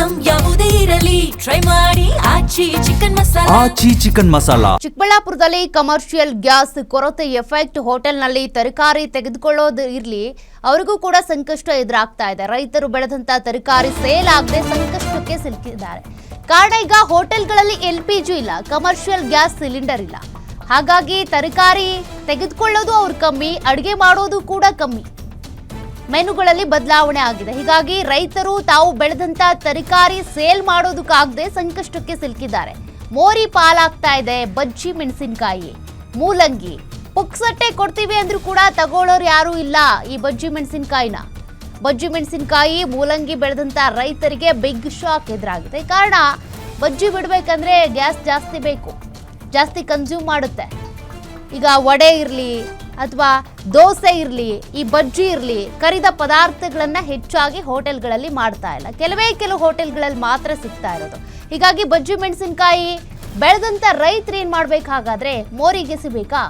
Item ಯಾವುದೇ ಇರಲಿ try ಮಾಡಿ ಆಚಿ ಚಿಕನ್ ಮಸಾಲಾ. ಚಿಕ್ಕಬಳ್ಳಾಪುರದಲ್ಲಿ ಕಮರ್ಷಿಯಲ್ ಗ್ಯಾಸ್ ಕೊರತೆ ಎಫೆಕ್ಟ್ ಹೋಟೆಲ್ನಲ್ಲಿ ತರಕಾರಿ ತೆಗೆದುಕೊಳ್ಳೋದು ಇರಲಿ ಅವರಿಗೂ ಕೂಡ ಸಂಕಷ್ಟ ಎದುರಾಗ್ತಾ ಇದೆ. ರೈತರು ಬೆಳೆದಂತ ತರಕಾರಿ ಸೇಲ್ ಆಗದೆ ಸಂಕಷ್ಟಕ್ಕೆ ಸಿಲುಕಿದ್ದಾರೆ. ಕಾರಣ ಈಗ ಹೋಟೆಲ್ಗಳಲ್ಲಿ LPG ಇಲ್ಲ, ಕಮರ್ಷಿಯಲ್ ಗ್ಯಾಸ್ ಸಿಲಿಂಡರ್ ಇಲ್ಲ. ಹಾಗಾಗಿ ತರಕಾರಿ ತೆಗೆದುಕೊಳ್ಳೋದು ಅವ್ರು ಕಮ್ಮಿ, ಅಡುಗೆ ಮಾಡೋದು ಕೂಡ ಕಮ್ಮಿ. ಮೆನುಗಳಲ್ಲಿ ಬದಲಾವಣೆ ಆಗಿದೆ. ಹೀಗಾಗಿ ರೈತರು ತಾವು ಬೆಳೆದಂತ ತರಕಾರಿ ಸೇಲ್ ಮಾಡೋದಕ್ಕಾಗದೆ ಸಂಕಷ್ಟಕ್ಕೆ ಸಿಲುಕಿದ್ದಾರೆ. ಮೋರಿ ಪಾಲಾಗ್ತಾ ಇದೆ. ಬಜ್ಜಿ ಮೆಣಸಿನಕಾಯಿ, ಮೂಲಂಗಿ ಪುಕ್ಸಟ್ಟೆ ಕೊಡ್ತೀವಿ ಅಂದ್ರೂ ಕೂಡ ತಗೊಳ್ಳೋರು ಯಾರೂ ಇಲ್ಲ. ಈ ಬಜ್ಜಿ ಮೆಣಸಿನಕಾಯಿ ಮೂಲಂಗಿ ಬೆಳೆದಂತ ರೈತರಿಗೆ ಬಿಗ್ ಶಾಕ್ ಎದುರಾಗಿದೆ. ಕಾರಣ ಬಜ್ಜಿ ಬಿಡಬೇಕಂದ್ರೆ ಗ್ಯಾಸ್ ಜಾಸ್ತಿ ಬೇಕು, ಜಾಸ್ತಿ ಕನ್ಸ್ಯೂಮ್ ಮಾಡುತ್ತೆ. ಈಗ ವಡೆ ಇರಲಿ ಅಥವಾ ದೋಸೆ ಇರಲಿ, ಈ ಬಜ್ಜಿ ಇರಲಿ, ಕರಿದ ಪದಾರ್ಥಗಳನ್ನ ಹೆಚ್ಚಾಗಿ ಹೋಟೆಲ್ಗಳಲ್ಲಿ ಮಾಡ್ತಾ ಇಲ್ಲ. ಕೆಲವು ಹೋಟೆಲ್ಗಳಲ್ಲಿ ಮಾತ್ರ ಸಿಗ್ತಾ ಇರೋದು. ಹೀಗಾಗಿ ಬಜ್ಜಿ ಮೆಣಸಿನಕಾಯಿ ಬೆಳೆದಂತ ರೈತರು ಏನ್ ಮಾಡ್ಬೇಕು? ಹಾಗಾದ್ರೆ ಮೋರಿಗೆ ಸಿಬೇಕಾ?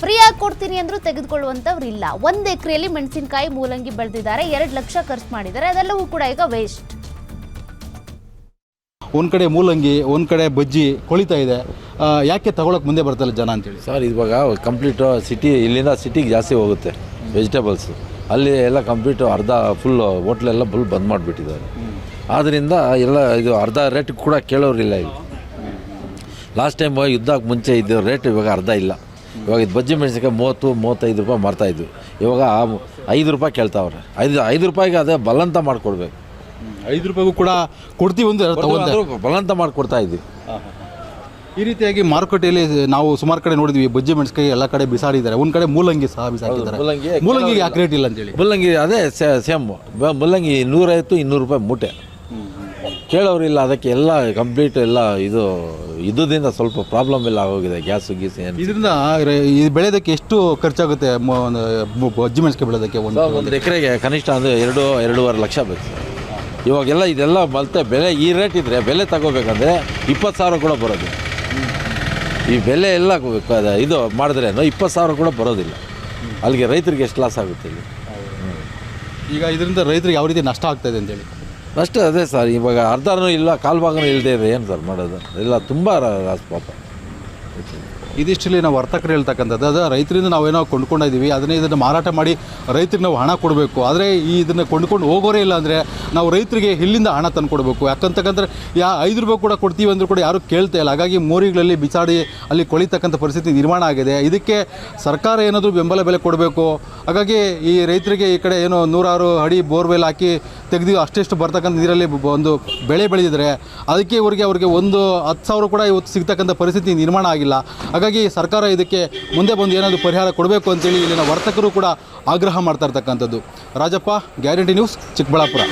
ಫ್ರೀಯಾಗಿ ಕೊಡ್ತೀನಿ ಅಂದ್ರೂ ತೆಗೆದುಕೊಳ್ಳುವಂಥವ್ರು ಇಲ್ಲ. 1 ಎಕರೆಯಲ್ಲಿ ಮೆಣಸಿನಕಾಯಿ ಮೂಲಂಗಿ ಬೆಳೆದಿದ್ದಾರೆ, 2 ಲಕ್ಷ ಖರ್ಚು ಮಾಡಿದ್ದಾರೆ. ಅದೆಲ್ಲವೂ ಕೂಡ ಈಗ ವೇಸ್ಟ್. ಒಂದು ಕಡೆ ಮೂಲಂಗಿ, ಒಂದು ಕಡೆ ಬಜ್ಜಿ ಕೊಳಿತಾ ಇದೆ. ಯಾಕೆ ತಗೊಳಕ್ಕೆ ಮುಂದೆ ಬರ್ತಾಯಿಲ್ಲ ಜನ ಅಂತೇಳಿ? ಸರ್, ಇವಾಗ ಕಂಪ್ಲೀಟು ಇಲ್ಲಿಂದ ಸಿಟಿಗೆ ಜಾಸ್ತಿ ಹೋಗುತ್ತೆ ವೆಜಿಟೇಬಲ್ಸು. ಅಲ್ಲಿ ಎಲ್ಲ ಕಂಪ್ಲೀಟು ಫುಲ್ ಹೋಟ್ಲೆಲ್ಲ ಫುಲ್ ಬಂದ್ ಮಾಡಿಬಿಟ್ಟಿದ್ದಾರೆ. ಆದ್ದರಿಂದ ಎಲ್ಲ ಇದು ಅರ್ಧ ರೇಟ್ ಕೂಡ ಕೇಳೋರಿಲ್ಲ. ಇಲ್ಲಿ ಲಾಸ್ಟ್ ಟೈಮ್ ಯುದ್ಧಕ್ಕೆ ಮುಂಚೆ ಇದ್ದ ರೇಟ್ ಇವಾಗ ಅರ್ಧ ಇಲ್ಲ. ಇವಾಗ ಇದು ಬಜ್ಜಿ ಮೆಣಸಿನಕಾಯಿ 30-35 ರೂಪಾಯಿ ಮಾರ್ತಾಯಿದ್ವಿ. ಇವಾಗ 5 ರೂಪಾಯಿ ಕೇಳ್ತಾವ್ರೆ. 5 ರೂಪಾಯಿಗೆ ಅದೇ ಬಲಂತ ಮಾಡಿಕೊಡ್ಬೇಕು. 5 ರೂಪಾಯಿಗೂ ಕೂಡ ಕೊಡ್ತೀವಿ ಒಂದು ಬಲಂತ ಮಾಡಿಕೊಡ್ತಾ ಇದ್ವಿ. ಈ ರೀತಿಯಾಗಿ ಮಾರುಕಟ್ಟೆಯಲ್ಲಿ ನಾವು ಸುಮಾರು ಕಡೆ ನೋಡಿದ್ವಿ. ಬಜ್ಜಿ ಮೆಣಸಿನಕಾಯಿ ಎಲ್ಲ ಕಡೆ ಬಿಸಾಡಿದ್ದಾರೆ. ಒಂದು ಕಡೆ ಮೂಲಂಗಿ ಸಹ ಬಿಸಾಡಿದ್ದಾರೆ. ಮೂಲಂಗಿಗೆ ಯಾಕೆ ರೇಟ್ ಇಲ್ಲ ಅಂತೇಳಿ? ಮೂಲಂಗಿ ಅದೇ ಸೇಮ್ ಮೂಲಂಗಿ 150-200 ರೂಪಾಯಿ ಮೂಟೆ. ಕೇಳೋರಿಲ್ಲ. ಅದಕ್ಕೆ ಎಲ್ಲ ಕಂಪ್ಲೀಟ್ ಎಲ್ಲ ಇದ್ದುದಿಂದ ಸ್ವಲ್ಪ ಪ್ರಾಬ್ಲಮ್ ಎಲ್ಲ ಆಗೋಗಿದೆ. ಗ್ಯಾಸು ಏನು ಇದರಿಂದ ಇದು ಬೆಳೆಯೋದಕ್ಕೆ ಎಷ್ಟು ಖರ್ಚಾಗುತ್ತೆ? ಬಜ್ಜಿ ಮೆಣಸಿನಕಾಯಿ ಬೆಳೆಯೋದಕ್ಕೆ ಒಂದು ಎಕರೆಗೆ ಕನಿಷ್ಠ ಅಂದರೆ 2-2.5 ಲಕ್ಷ ಬೇಕು. ಇವಾಗೆಲ್ಲ ಇದೆಲ್ಲ ಮತ್ತೆ ಬೆಲೆ ಈ ರೇಟ್ ಇದ್ದರೆ ಬೆಲೆ ತಗೋಬೇಕಂದ್ರೆ 20,000 ಕೂಡ ಬರೋದು. ಈ ಬೆಲೆ ಎಲ್ಲ ಇದು ಮಾಡಿದ್ರೇನು 20,000 ಕೂಡ ಬರೋದಿಲ್ಲ. ಅಲ್ಲಿಗೆ ರೈತರಿಗೆ ಎಷ್ಟು ಲಾಸ್ ಆಗುತ್ತೆ ಇಲ್ಲಿ. ಈಗ ಇದರಿಂದ ರೈತರಿಗೆ ಯಾವ ರೀತಿ ನಷ್ಟ ಆಗ್ತಾಯಿದೆ ಅಂತೇಳಿ? ನಷ್ಟ ಅದೇ ಸರ್. ಇವಾಗ ಅರ್ಧನೂ ಇಲ್ಲ, ಕಾಲು ಭಾಗನೂ ಇಲ್ಲದೆ ಇದೆ. ಏನು ಸರ್ ಮಾಡೋದು? ಎಲ್ಲ ತುಂಬ ಲಾಸ್ ಪಾಪ. ಇದಿಷ್ಟಲ್ಲಿ ನಾವು ವರ್ತಕರು ಹೇಳ್ತಕ್ಕಂಥದ್ದು ಅದು ರೈತರಿಂದ ನಾವೇನೋ ಕೊಂಡ್ಕೊಂಡಿದ್ದೀವಿ, ಅದನ್ನೇ ಇದನ್ನು ಮಾರಾಟ ಮಾಡಿ ರೈತರಿಗೆ ನಾವು ಹಣ ಕೊಡಬೇಕು. ಆದರೆ ಇದನ್ನು ಕೊಂಡ್ಕೊಂಡು ಹೋಗೋರೇ ಇಲ್ಲ ಅಂದರೆ ನಾವು ರೈತರಿಗೆ ಇಲ್ಲಿಂದ ಹಣ ತಂದು ಕೊಡಬೇಕು. ಯಾಕಂತಕ್ಕಂದ್ರೆ 5 ರೂಪಾಯಿ ಕೂಡ ಕೊಡ್ತೀವಿ ಅಂದರೂ ಕೂಡ ಯಾರೂ ಕೇಳ್ತಾ ಇಲ್ಲ. ಹಾಗಾಗಿ ಮೋರಿಗಳಲ್ಲಿ ಬಿಸಾಡಿ ಅಲ್ಲಿ ಕೊಳಿತಕ್ಕಂಥ ಪರಿಸ್ಥಿತಿ ನಿರ್ಮಾಣ ಆಗಿದೆ. ಇದಕ್ಕೆ ಸರ್ಕಾರ ಏನಾದರೂ ಬೆಂಬಲ ಬೆಲೆ ಕೊಡಬೇಕು. ಹಾಗಾಗಿ ಈ ರೈತರಿಗೆ ಈ ಕಡೆ ಏನೋ 106 ಅಡಿ ಬೋರ್ವೆಲ್ ಹಾಕಿ ತೆಗೆದು ಅಷ್ಟೆಷ್ಟು ಬರ್ತಕ್ಕಂಥ ನೀರಲ್ಲಿ ಒಂದು ಬೆಳೆ ಬೆಳೆದಿದ್ದಾರೆ. ಅದಕ್ಕೆ ಅವ್ರಿಗೆ ಒಂದು 10,000 ಕೂಡ ಇವತ್ತು ಸಿಗ್ತಕ್ಕಂಥ ಪರಿಸ್ಥಿತಿ ನಿರ್ಮಾಣ ಆಗಿಲ್ಲ. ಹಾಗಾಗಿ ಸರ್ಕಾರ ಇದಕ್ಕೆ ಮುಂದೆ ಬಂದು ಏನಾದರೂ ಪರಿಹಾರ ಕೊಡಬೇಕು ಅಂತೇಳಿ ಇಲ್ಲಿನ ವರ್ತಕರು ಕೂಡ ಆಗ್ರಹ ಮಾಡ್ತಾ ಇರ್ತಕ್ಕಂಥದ್ದು. Rajappa, guarantee news, Chikkaballapur.